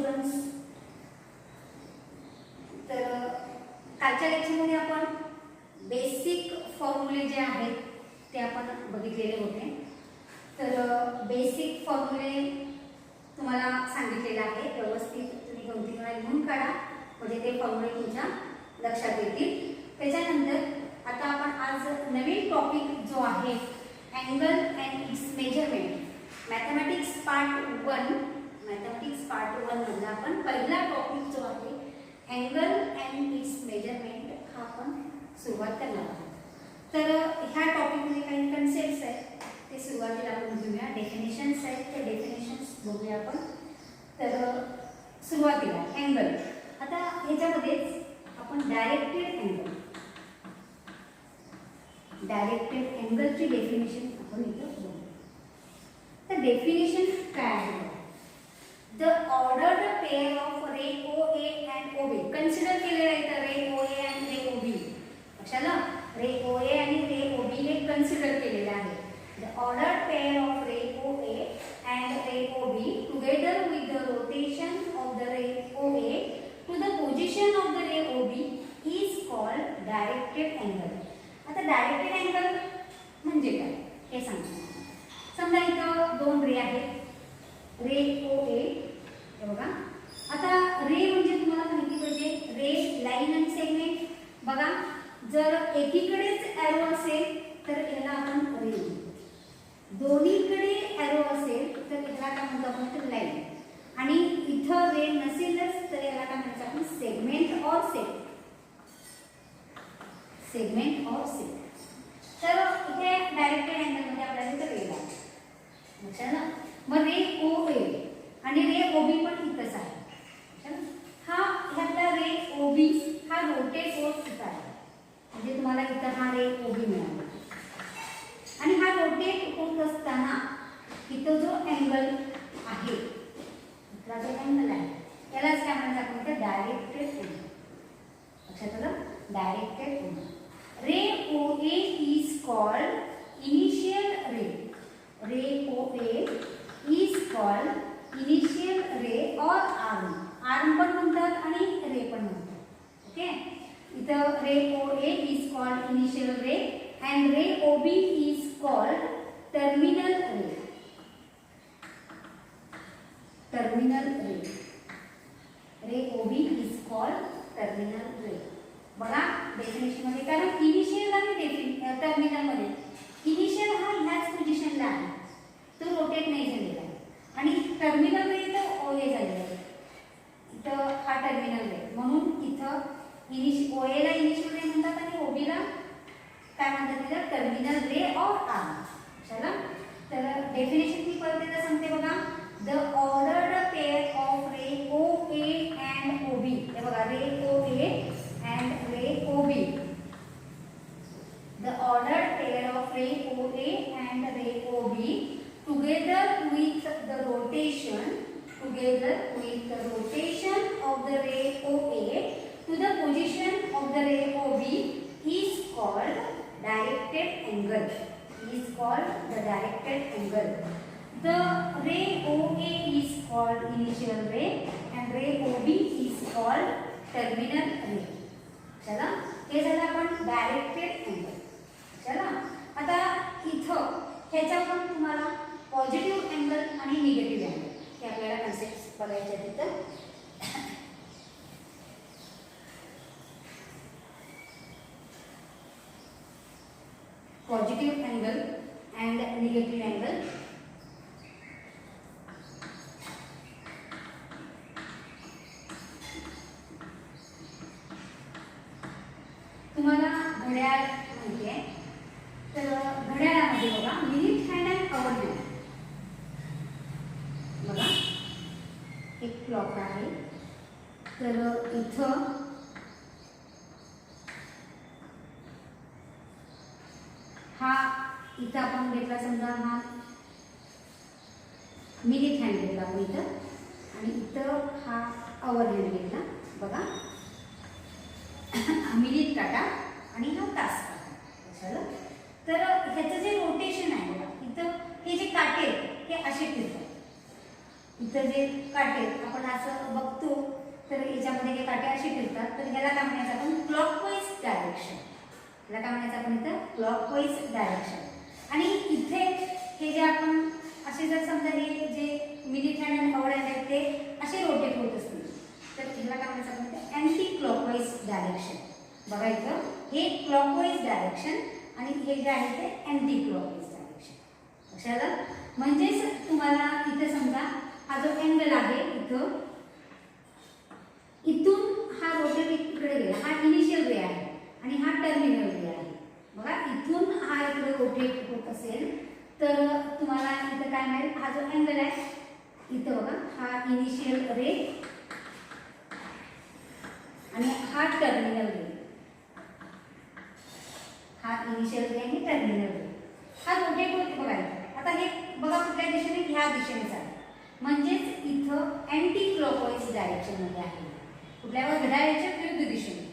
Students. तर कालच्या लेक्चरमध्ये आपण बेसिक फॉर्म्युले जे आहेत ते आपण बघितलेले होते. तर बेसिक फॉर्म्युले तुम्हाला सांगितलेले आहे, व्यवस्थित तुम्ही 2-3 वेळा लिहून काढा म्हणजे ते फॉर्म्युले तुमच्या लक्षात येतील. त्याच्यानंतर आता आपण आज नवीन टॉपिक जो आहे angle and it's measurement, mathematics part 1 मधला आपण पहिला टॉपिक जो आहे अँगल अँड इट्स मेजरमेंट हा आपण सुरुवात करणार आहोत. तर ह्या टॉपिकमध्ये काही कन्सेप्ट्स आहेत ते सुरुवातीला आपण घेऊया. डेफिनेशन्स आहेत, ते डेफिनेशन्स बघूया आपण. तर सुरुवातीला अँगल, आता ह्याच्यामध्येच आपण डायरेक्टेड अँगलची डेफिनेशन आपण इथं बघू. तर डेफिनेशन काय आहे? The ordered pair of ray OA and OB, consider केलेलं आहे तर रे OA अँड रे OB. लक्षात आलं? रे OA आणि रे OB हे कन्सिडर केलेले आहे. The ordered pair of ray OA and ray OB together with the rotation of the ray OA to the position of the ray OB is called directed angle. आता directed angle म्हणजे काय हे सांगतो. समजा इथं दोन रे आहेत, रे OA हे बघा. आता रे म्हणजे तुम्हाला माहिती पाहिजे रे लाईन आणि सेगमेंट. बघा, जर एकीकडेच एरो असेल तर याला आपण रे म्हणतो, दोन्हीकडे एरो असेल तर याला काय म्हणतो आपण लाईन, आणि इथं रे नसेलच तर याला काय म्हणतो आपण सेगमेंट ऑर सेट. तर इथे डायरेक्टेड अँगल मध्ये आपल्याला इथं रे लागेल. लक्षात आलं? मग रे OA आणि रे OB पण इथंच आहे. हा ह्यातला रे OB हा रोटेट होत आहे, म्हणजे तुम्हाला इथं हा रे OB मिळाला. आणि हा रोटेट होत असताना इथं जो अँगल आहे, इथला जो अँगल आहे त्यालाच काय म्हणतात आपण इथं डायरेक्टेड अँगल. लक्षात आलं? Directed angle. Ray OA is called initial ray. Ray OA is called initial ray or arm. arm पण म्हणतात आणि रे पण म्हणतात. ओके, इथं रे OA is called initial ray and ray OB is called terminal ray. Ray OB is called terminal ray. बघा definition मध्ये, कारण initial आणि टर्मिनल मध्ये इनिशियल हा ह्याच पोझिशनला आहे, तो रोटेट नाही झालेला आहे, आणि टर्मिनल रे इथं OA झालेला आहे. इथं हा टर्मिनल रे, म्हणून इथं OA ला इनिशियल रे म्हणतात आणि OB ला काय म्हणतात तिला टर्मिनल रे ऑर आर्म. चला, तर डेफिनेशन मी परत एकदा सांगते बघा. The ordered pair of ray OA and OB, हे बघा रे OA and ray OB, the ordered pair of ray OA and ray OB together with the rotation of the ray OA to the position of the ray OB is called directed angle. The ray OA is called initial ray and ray OB is called terminal ray. चला, हे झालं आपण directed angle. चला, आता इथं ह्याच्यावर तुम्हाला positive angle आणि निगेटिव्ह अँगल हे आपल्याला कन्सेप्ट बघायचे आहेत. तिथं positive angle and negative angle. तुम्हाला घड्याळ माहिती आहे, तर घड्याळामध्ये बघा minute hand and hour hand. बघा एक क्लॉक आहे, तर इथं हा इथं आपण घेतला, समजा हा मिनिट हँड घेतला आपण इथं, आणि इथं हा आवर हँड घेतला. बघा मिनिट काटा आणि हा तास काटा. तर ह्याचं जे रोटेशन आहे बघा, इथं हे जे काटे हे असे फिरतात. इथं जे काटे आपण असं बघतो तर याच्यामध्ये हे काटे असे फिरतात, तर ह्याला काय म्हणायचं आपण क्लॉकवाईज डायरेक्शन. ह्याला काय म्हणायचं आपण इथं क्लॉकवाईज डायरेक्शन. आणि इथे हे जे आपण असे जर समजा हे जे मिनिट हँड आणि आवर हँड आहेत ते असे रोटेट होत असतील तर ह्याला काय म्हणायचं आपण अँटी क्लॉकवाईज डायरेक्शन. बघा इथं हे क्लॉकवाईज डायरेक्शन आणि हे जे आहे ते अँटी क्लॉकवाईज डायरेक्शन. लक्षात आलं? म्हणजेच तुम्हाला इथे समजा हा जो अँगल आहे इथं इथून हा रोटेट इकडे गेला, हा इनिशियल रे आहे आणि हा टर्मिनल रे आहे. बघा इथून हा इकडे रोटेट होत असेल तर तुम्हाला इथं काय मिळेल, हा जो अँगल आहे इथं बघा हा इनिशियल रे आणि हा टर्मिनल रे, हा इनिशियल रे आणि टर्मिनल रे हा रोटेट होते. बघा आता हे बघा कुठल्या दिशेने, ह्या दिशेने चालते, म्हणजेच इथं अँटी क्लॉकवाईज डायरेक्शन मध्ये आहे. कुठल्या घड्याळाच्या विरुद्ध दिशेने,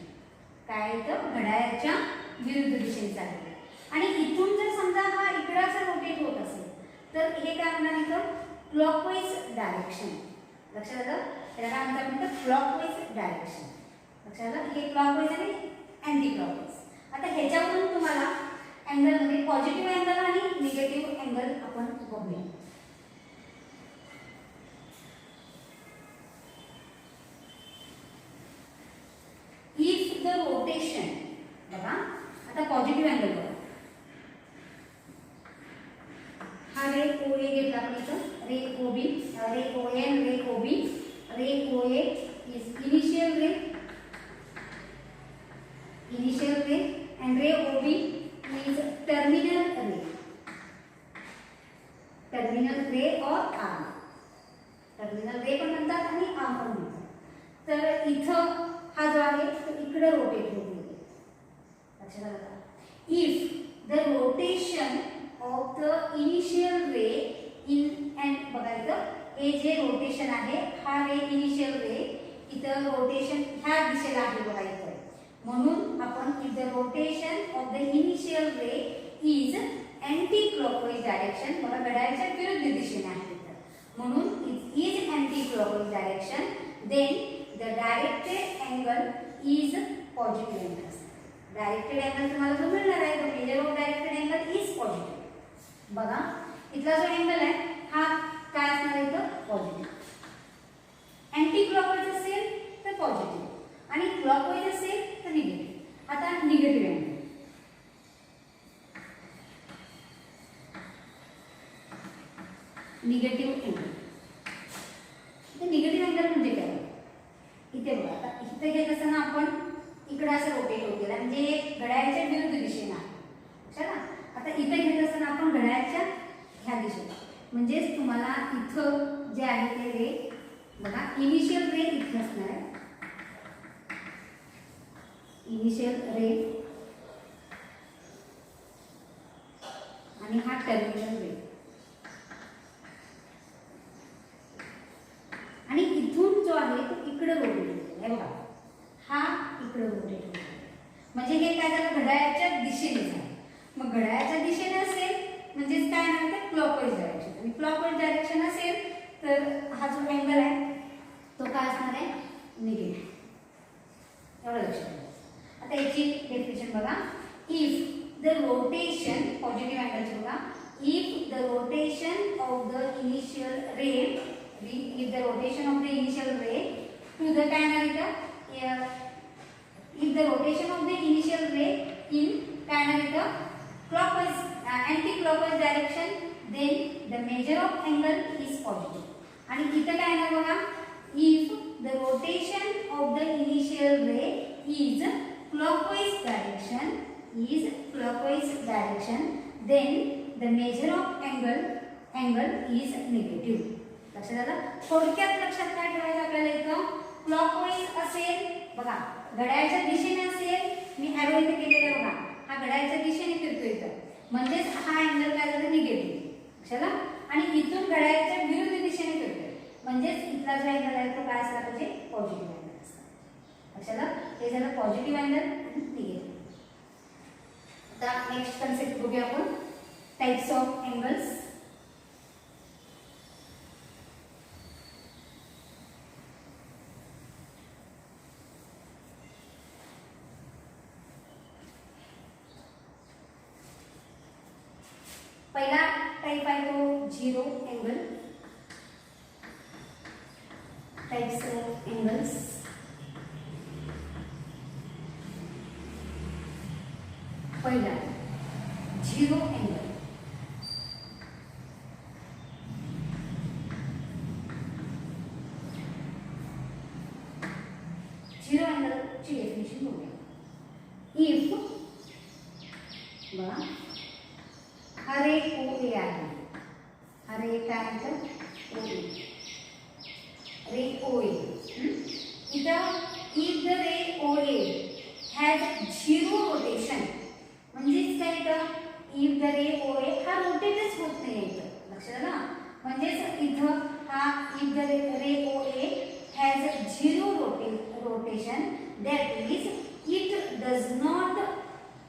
काय इथं घड्याळाच्या विरुद्ध दिशेने चालते. आणि इथून जर समजा हा इकडे असं रोटेट होत असेल तर हे काय म्हणणार इथं क्लॉकवाईज डायरेक्शन. लक्षात आलं? त्याला काय म्हणतात म्हणतात क्लॉकवाईज डायरेक्शन. लक्षात आलं? हे क्लॉकवाईज आणि अँटी क्लॉकवाईज. आता ह्याच्यावरून तुम्हाला अँगल मध्ये पॉझिटिव्ह अँगल आणि निगेटिव्ह अँगल आपण बघूया. इफ द रोटेशन, बघा आता पॉझिटिव्ह अँगल बघा, हा रे ओ ए घेतला आपण इथं, ray O B, ray O N, ray O B, ray O A is initial ray, initial ray, and ray OB is terminal ray, terminal ray or arm, terminal ray पण म्हणतात आणि arm पण म्हणतात. तर इथं हा जो आहे तो इकडे रोटेट होतो. लक्षात आलं का? If the rotation of the initial ray in and, बघा इथं हे जे रोटेशन आहे हा रे इनिशियल रे इथं रोटेशन ह्या दिशेला आहे. बघा इथं म्हणून आपण if the rotation of the initial ray is anti clockwise direction, बघा घड्याळाच्या विरुद्ध दिशेने आहे तर म्हणून it is anti clockwise direction, then the directed angle is positive angle. Directed angle तुम्हाला जो मिळणार आहे तो measure of directed angle is positive. बघा इथला जो अँगल आहे हा काय असणार आहे तर पॉझिटिव्ह. अँटी क्लॉकवाईज असेल तर पॉझिटिव्ह आणि क्लॉकवाईज असेल तर निगेटिव्ह. आता निगेटिव्ह अँगल, निगेटिव्ह अँगल, इथे निगेटिव्ह अँगल म्हणजे काय? इथे बघा आता इथे घेत असताना आपण इकडे असं रोटेट होत गेला म्हणजे घड्याळाच्या विरुद्ध दिशेने आहे. लक्षात? आता इथे घेत असताना आपण घड्याळाच्या ह्या दिशेला, म्हणजेच तुम्हाला इथं जे आहे ते रे बघा इनिशियल रे इथे असणार आहे, इनिशियल रे आणि हा टर्मिनल रे आणि इथून जो आहे तो इकडे रोटेट होतो आहे. बघा हा इकडे रोटेट होतो म्हणजे हे काय झालं घड्याळाच्या दिशेने झालं. मग घड्याळाच्या दिशेने असेल म्हणजेच काय आहे ते क्लॉकवाईज डायरेक्शन, आणि क्लॉकवाईज डायरेक्शन असेल तर हा जो अँगल आहे तो काय असणार आहे निगेटिव्ह. एवढं लक्षात ठेवा. आता याची डेफिनेशन बघा. इफ द रोटेशन, पॉझिटिव्ह अँगलची बघा, if the rotation of the initial ray, if the rotation of the initial ray to the काय आहे इथं, if the rotation of the initial ray in काय आहे इथं clockwise anti clockwise direction, then the measure of angle is positive. आणि इथं काय आहे बघा, if the rotation of the initial ray is clockwise direction, then the measure of angle is negative. लक्षात आलं? थोडक्यात लक्षात काय ठेवायचं आपल्याला इथं, क्लॉकवाईज असेल बघा घड्याळाच्या दिशेने असेल, मी एरो इथे केलेला बघा हा घड्याळाच्या दिशेने फिरतो इथं म्हणजेच हा अँगल काय झाला निगेटिव्ह. लक्षात आलं? आणि इथून घड्याळाच्या विरुद्ध दिशेने फिरतोय म्हणजेच इथला जो अँगल आहे तो काय असला पाहिजे पॉझिटिव्ह अँगल असला. लक्षात आलं? हे झालं पॉझिटिव्ह अँगल आणि निगेटिव्ह. आता नेक्स्ट कन्सेप्ट बघूया आपण, टाइप्स ऑफ अँगल्स. पहिला टाइप आहे तो zero angle. Types of angles. पहिला झिरो अँगल. झिरो अँगलची डेफिनेशन बघूया. इफ बघा हा रे ओ ए आहे. हा रे काय म्हणतात ओ ए. रे ओ ए. इथं if the ray O A has zero rotation म्हणजेच काय इथं इफ द रे ओ ए हा रोटेटच होत नाही इथं. लक्षात आलं. म्हणजेच इथं हा if the ray O A has zero rotation that is it does not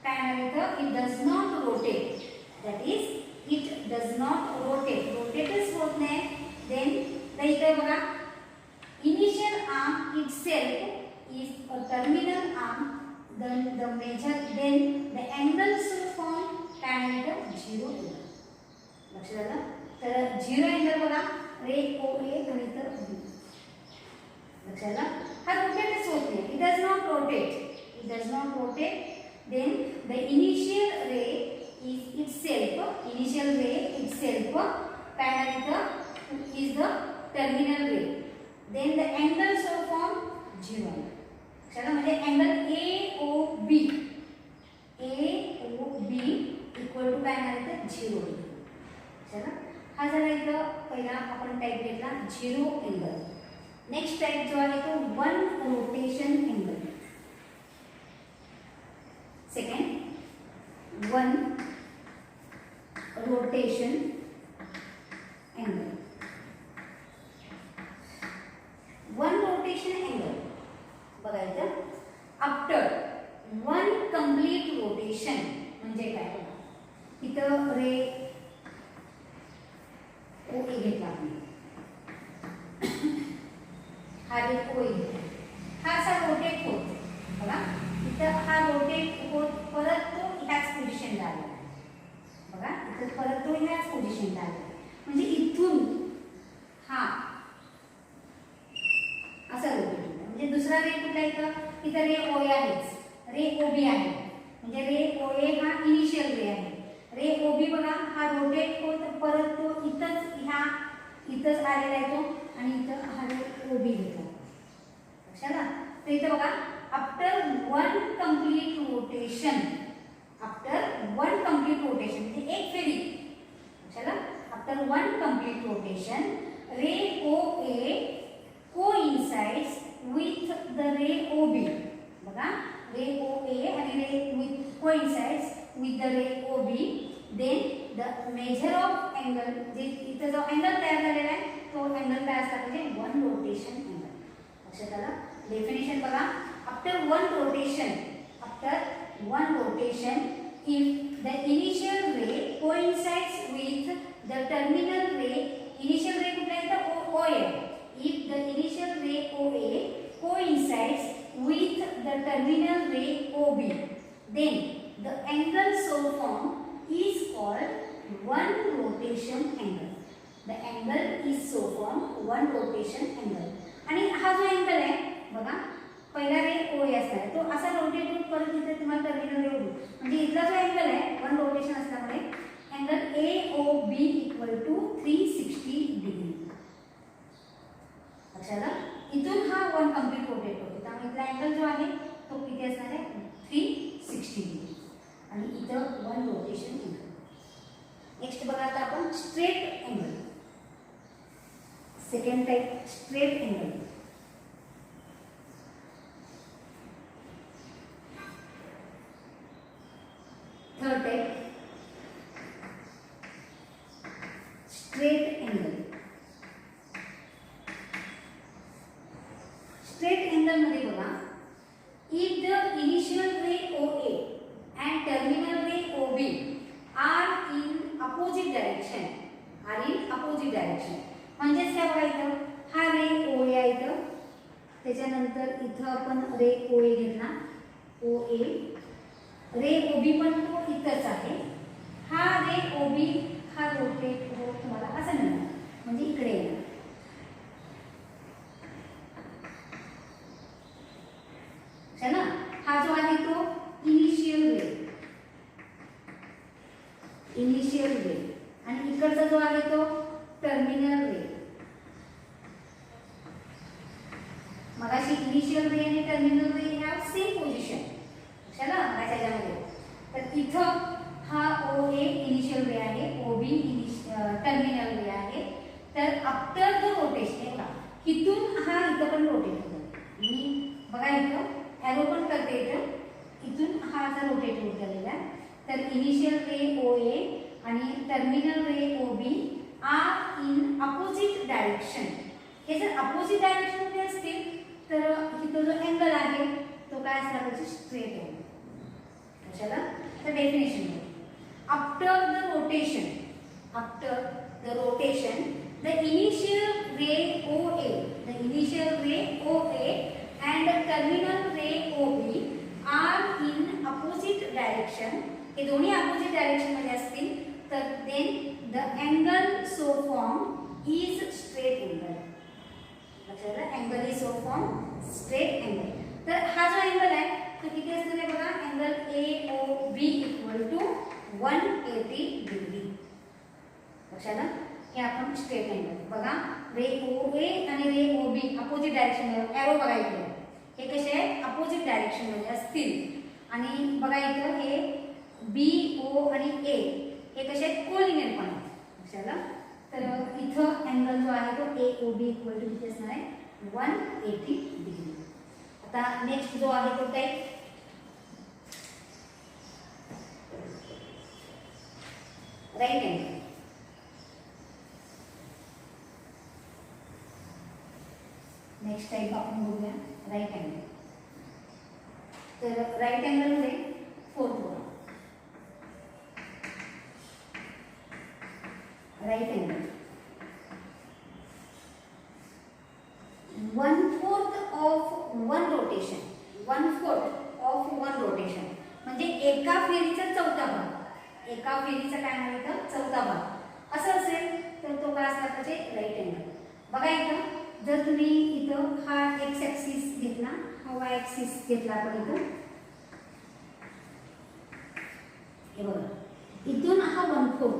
काय आहे इथं it does not rotate. That is it does not rotate. रोटेटच होत नाही. देन द इथं बघा initial arm itself is a terminal arm. Then the angle so form tan zero angle. लक्षात आलं. तर झिरो अँगल बघा रे ओ ए गणित बी. लक्षात आलं. हा रोटेटच होत नाही. It does not rotate. It does not rotate. Then the initial ray is itself. Initial ray itself काय is the terminal ray. Then the angle so form zero. चला म्हणजे angle A O B. A O B equal to काय आहे zero. चला हा झाला इथं पहिला आपण टाइप घेतला झिरो अँगल. नेक्स्ट टाइप जो आहे तो one rotation angle. Second one rotation angle. One rotation angle बघायचं आफ्टर वन कंप्लीट रोटेशन म्हणजे काय बघा इथं रे ओ ए घेतला आपण. हा रे ओ ए हा असा रोटेट होत बघा. इथं हा रोटेट होत परत तो ह्याच पोझिशनला आला. बघा इथं परत तो ह्याच पोझिशनला आला. म्हणजे इथून हा असा रोटेट होतो. म्हणजे दुसरा रे कुठला इथं रे ओ ए आहेच. रे ओ बी आहे. म्हणजे रे ओ ए हा इनिशियल रे आहे. रे ओ बी बघा हा रोटेट होत परत तो इथंच आलेला आहे तो आणि इथं हा रे ओ बी घेतो. लक्षात आलं. तर इथं बघा after one complete rotation. After one complete rotation म्हणजे एक फेरी. लक्षात आलं. After one complete rotation ray O A coincides with the ray OB. बघा ray OA आणि ray with coincides with the ray OB. Then the measure of angle जे इथं जो अँगल तयार झालेला आहे तो अँगल काय असला पाहिजे वन रोटेशन अँगल. लक्षात आलं. डेफिनेशन बघा after one rotation if the initial ray coincides with the terminal ray. initial ray कुठला आहे OA. If the initial ray OA coincides with the terminal ray OB, then the angle so formed is called one rotation angle. The angle is so formed one rotation angle. आणि हा जो angle आहे बघा पहिला रे OA असणार तो असा rotate होऊन परत इथे तुम्हाला टर्मिनल रे OB म्हणजे इथला जो अँगल आहे वन रोटेशन असल्यामुळे angle AOB equal to 360 degree. लक्षात इथून हा वन कंप्लीट रोटेट होतो. त्यामुळे इथला अँगल जो आहे तो किती असणार आहे 360 डिग्री आणि इथं वन रोटेशन अँगल. नेक्स्ट बघा आता आपण straight angle. Second type straight angle. Third type straight angle. Straight angle मध्ये बघा if the initial ray OA and terminal ray OB are in opposite direction. म्हणजेच काय बघा इथं हा रे OA आहे इथं त्याच्यानंतर इथं आपण रे OA घेतला OA रे OB पण तो इथंच आहे. हा रे OB हा रोटेट होत तुम्हाला असं मिळणार, म्हणजे इकडे येणार. चला, हा जो आहे तो इनिशियल वेव आणि इकडचा जो आहे तो टर्मिनल वेव. मगाशी इनिशियल वे आणि terminal way have same position, चला त्याच्यामध्ये. तर इथं हा ओ ए इनिशियल वे आहे, ओ बी टर्मिनल वे आहे. तर आफ्टर द रोटेशन इथून हा इथं पण रोटेट होतो. मी बघा इथं एरो पण करते, इथून हा असा रोटेट होत गेलेला. तर इनिशियल रे ओ ए आणि terminal ray O B are in opposite direction. हे जर अपोजिट डायरेक्शन मध्ये असतील तर इथं जो अँगल आहे तो काय असला पाहिजे, स्ट्रेट आहे. कशाला? तर definition after the rotation the initial ray O A and terminal ray OB are in opposite direction. हे दोन्ही अपोजिट डायरेक्शन मध्ये असतील तर then the angle so formed is straight angle. लक्षात आलं? angle is so formed straight angle. तर हा जो अँगल आहे तो किती असणार आहे बघा, angle AOB equal to 180 degree. लक्षात आलं? हे आपण स्ट्रेट अँगल बघा, रे OA आणि रे OB अपोजिट डायरेक्शन मध्ये, एरो बघा इकडे हे कसे आहे अपोजिट डायरेक्शन मध्ये असतील. आणि बघा इथं हे BO आणि A हे कसे आहेत, कोलिनियर पण आहेत. लक्षात? तर इथं अँगल जो आहे तो AOB इक्वल टू किती असणार आहे, 180 डिग्री. आता नेक्स्ट जो आहे तो type right angle. Next type आपण बघूया राईट अँगल. तर राईट अँगल मध्ये fourth one right angle 1/4 of one rotation. 1/4 of one rotation म्हणजे एका फेरीचा चौथा भाग. एका फेरीचा काय म्हणायचं, चौथा भाग असं असेल तर तो काय असला पाहिजे, राईट अँगल. बघा इथं जर तुम्ही इथं हा एक्स ॲक्सिस घेतला, हा वाय ॲक्सिस घेतला, आपण इथं हे बघा इथून हा 1/4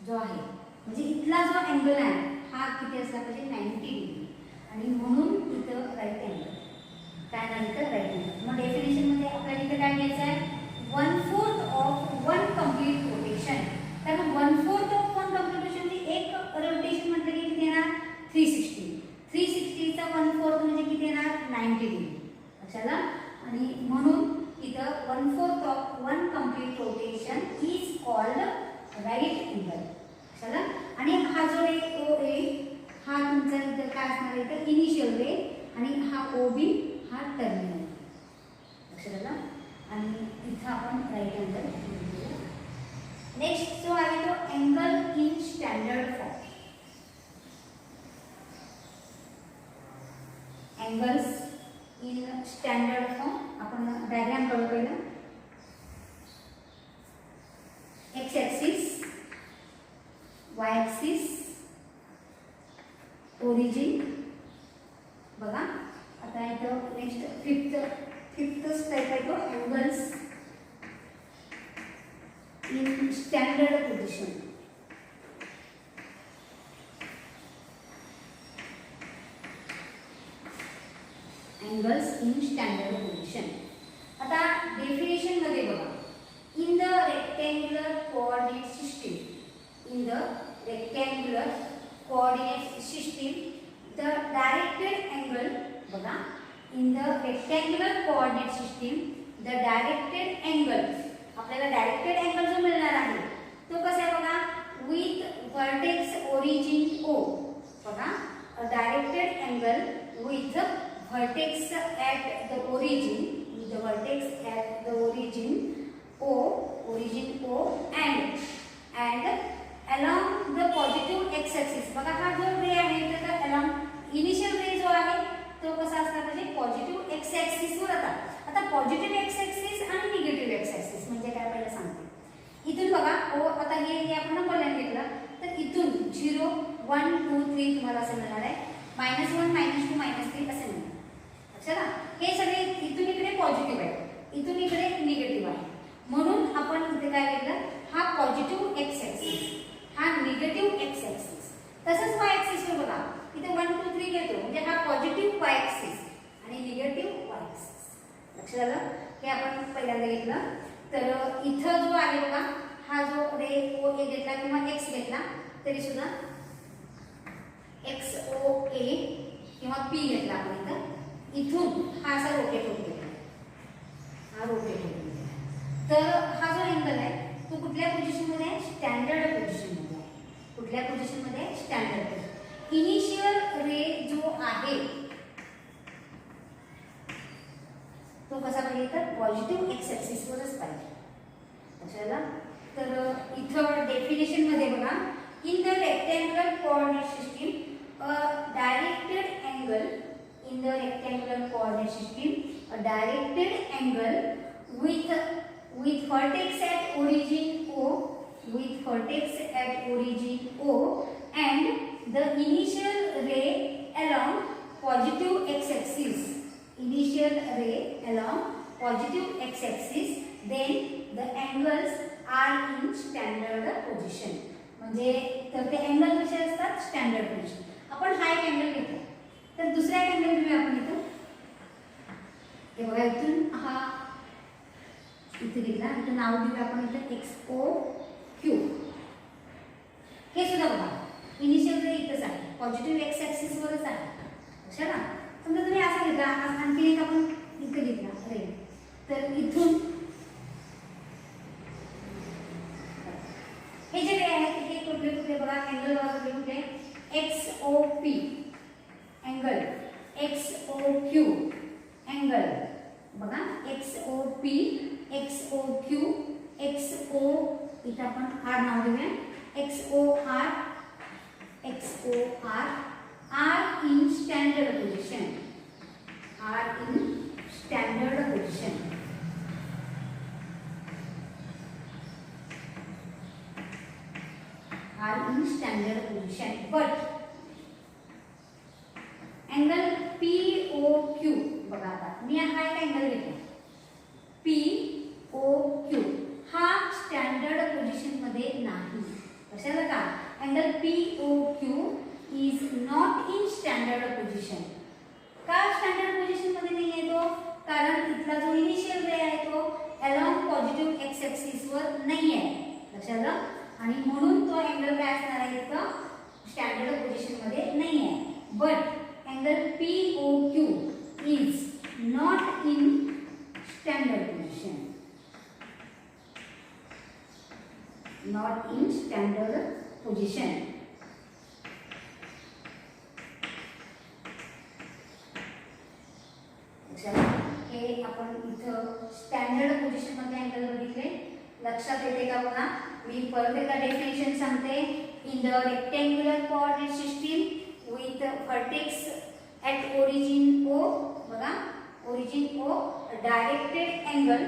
जो आहे म्हणजे इथला जो अँगल आहे हा किती असला पाहिजे, 90 डिग्री. आणि म्हणून इथं राईट अँगल काय नाही तर राईट अँगल. मग डेफिनेशन मध्ये आपल्याला इथे काय घ्यायचं आहे, 1/4 ऑफ वन कंप्लीट रोटेशन. तर 1/4 ऑफ वन कंप्लीट रोटेशन म्हणजे एक रोटेशन म्हटलं की किती येणार, 360. 360 चा 1/4 म्हणजे किती येणार, 90 डिग्री. लक्षात आलं? आणि म्हणून इथं 1/4 of one complete rotation is called right angle. लक्षात आलं? आणि हा जो रे ओ ए हा तुमचा इथं काय असणार आहे, तर इनिशियल रे आणि हा ओ बी हा टर्मिनल. लक्षात आलं? आणि इथं आपण राईट अँगल. नेक्स्ट जो आहे तो angle in standard form. Angles in standard form आपण डायग्राम काढू पहिला. X axis, Y axis, origin. बघा आता इथं नेक्स्ट फिफ्थ टाइप आहे तो angles in standard position. angles in standard position. आता डेफिनेशन मध्ये बघा, in the rectangular coordinate system, the directed angle बघा, in the rectangular coordinate system the directed angle आपल्याला डायरेक्टेड अँगल जो मिळणार आहे तो कसा आहे बघा, with vertex origin O. बघा directed angle with vertex at the origin, with the vertex at the origin O and along the positive x axis. बघा हा जो रे आहे तर along इनिशियल रे जो आहे तो कसा असला पाहिजे, पॉझिटिव्ह x axis वर. आता पॉझिटिव्ह x axis आणि निगेटिव्ह x axis म्हणजे काय पहिला सांगते. इथून बघा ओ, आता हे आपण नंबर लाईन घेतलं तर इथून 0 1 2 3 तुम्हाला असं मिळणार आहे, -1 -2 -3 असं मिळणार. लक्षात आलं? हे सगळे इथून इकडे पॉझिटिव्ह आहे, इथून इकडे निगेटिव्ह आहे, म्हणून आपण इथे काय घेतलं, हा पॉझिटिव्ह एक्स ॲक्सिस, हा निगेटिव्ह एक्स ॲक्सिस. तसंच वाय ॲक्सिसवर बघा, इथे 1 2 3 घेतो म्हणजे हा पॉझिटिव्ह वाय ॲक्सिस आणि निगेटिव्ह वाय ॲक्सिस. लक्षात आलं? हे आपण पहिल्यांदा घेतलं. तर इथं जो आहे बघा, हा जो रे ओ ए घेतला किंवा एक्स घेतला तरी सुद्धा एक्स ओ ए किंवा पी घेतला आपण इथं, इथून हा असा रोटेट होत गेला, हा रोटेट होत गेला. तर हा जो अँगल आहे तो कुठल्या पोझिशनमध्ये आहे, स्टँडर्ड पोझिशनमध्ये आहे. कुठल्या पोझिशनमध्ये, स्टँडर्ड पोझिशन. इनिशियल रे जो आहे तो कसा पाहिजे, तर पॉझिटिव्ह एक्स ॲक्सिसवरच पाहिजे. लक्षात? तर इथं डेफिनेशन मध्ये बघा, in the rectangular coordinate system a directed angle, in the rectangular coordinate system a directed angle with vertex at origin O, with vertex at origin O and the initial ray along positive x-axis, initial ray along positive x-axis, then the angles are in standard position. म्हणजे तर ते angle कसे असतात, standard position. आपण हा एक angle घेतो, तर दुसरा एक अँगल घेऊया आपण इथं. हे बघा, इथून हा इथे घेतला, इथं नाव देऊया आपण इथं एक्स ओ क्यू. हे सुद्धा बघा, इनिशियल रे इथंच आहे, पॉझिटिव्ह एक्स ॲक्सिसवरच आहे. लक्षात ना? समजा तुम्ही असा घेतला, आणखी एक आपण इथं घेतला रे, तर इथून हे जे रे आहेत हे कुठले कुठले बघा, अँगल बघा कुठले कुठले, X O P angle, X O Q angle बघा, X O P, X O Q, X O, इथं आपण आर नाव देऊया, X O R, X O R, R in standard position, R in standard position. R in standard position. But angle P O Q बघा, आता मी हा एक angle घेतला पी ओ क्यू, हा स्टँडर्ड पोझिशन मध्ये नाही. लक्षात का? Angle P O Q is not in standard position. का स्टँडर्ड पोझिशन मध्ये नाही आहे तो? कारण इथला जो इनिशियल रे आहे तो अलॉंग पॉझिटिव्ह एक्स ॲक्सिस वर नाही आहे. लक्षात? आणि म्हणून तो अँगल काय असणार आहे, इथं स्टँडर्ड पोझिशन मध्ये नाही आहे. But angle P O Q is not in standard position, not in standard position. हे आपण इथं स्टँडर्ड पोझिशन मध्ये अँगल बघितले. लक्षात येते का बघा? मी परत एकदा डेफिनेशन सांगते. In the rectangular coordinate system with vertex at origin O, बघा ओरिजिन ओ, डायरेक्टेड अँगल,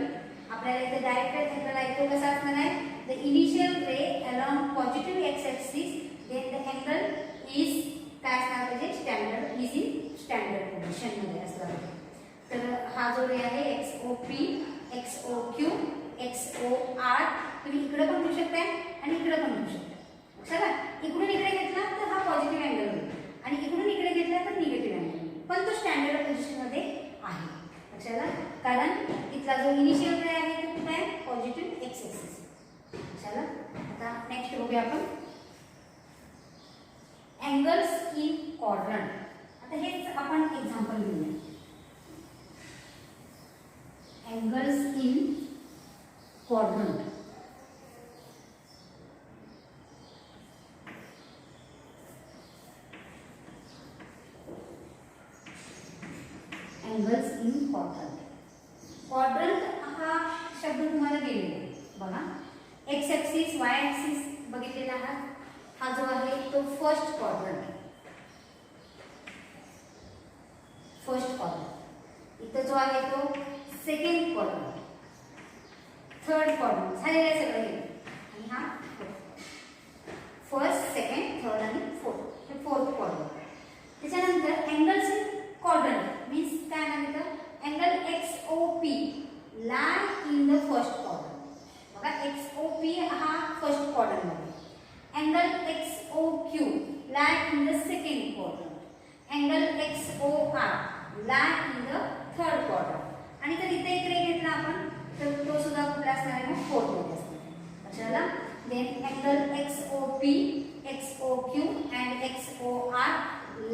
आपल्याला इथे डायरेक्टेड अँगल आहे तो कसा असणार आहे, the initial ray along positive X axis, then the angle is काय असणार पाहिजे, standard, is in standard position मध्ये असणार पाहिजे. तर हा जो रे आहे X O P, X O Q, X O R, तुम्ही इकडे पण घेऊ शकताय आणि इकडे पण घेऊ शकता. चला, इकडून इकडे घेतला तर हा पॉझिटिव्ह अँगल होईल आणि इकडून इकडे घेतला तर निगेटिव्ह अँगल होईल, पण तो स्टँडर्ड पोझिशन मध्ये आहे. लक्षात? कारण इथला जो इनिशियल रे आहे तो कुठे आहे, पॉझिटिव्ह एक्स ॲक्सिस. चला, आता नेक्स्ट बघूया आपण अँगल्स इन क्वाड्रंट. आता हेच आपण एक्झाम्पल घेऊया. Angles in quadrant. Angles in quadrant. Quadrant हा शब्द तुम्हाला गेलेला आहे बघा. एक्स ॲक्सिस, वाय ॲक्सिस बघितलेला आहात. हा जो आहे तो फर्स्ट क्वाड्रंट, फर्स्ट क्वाड्रंट. इथं जो आहे तो सेकंड क्वाड्रंट, थर्ड क्वाड्रंट झालेलं आहे सगळं हे. lie in the second quadrant. Angle XOR lie in the third quadrant. आणि तर इथे एक रे घेतला आपण तर तो सुद्धा कुठला असणार आहे मग फोर्थ मध्ये असणार आहे. लक्षात आलं? Then angle XOP, XOQ and XOR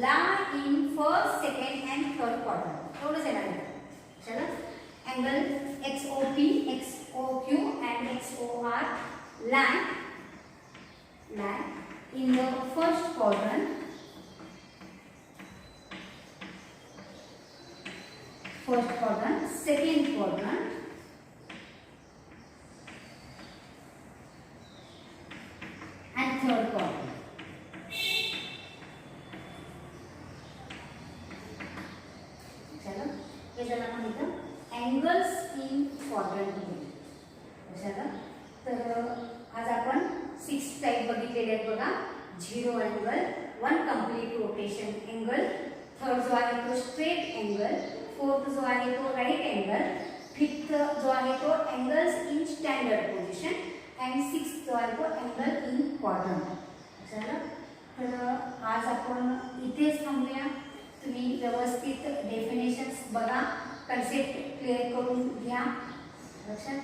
lie in first, second and third quadrant. एवढंच येणार आहे. चला angle XOP, XOQ and XOR lie in the first quadrant, second quadrant and third quadrant. चलो हे जर आपण इथं angles in quadrant मध्ये लक्षात. तर आज आपण 6 टाइप बघितलेले आहेत बघा. 0 angle, 1 complete rotation angle, third जो आहे तो स्ट्रेट अँगल, फोर्थ जो आहे तो राईट अँगल, फिफ्थ जो आहे तो angles in standard position and sixth जो आहे तो अँगल इन क्वाड्रंट. तर आज आपण इथेच थांबूया. तुम्ही व्यवस्थित डेफिनेशन्स बघा, कन्सेप्ट क्लिअर करून घ्या. लक्षात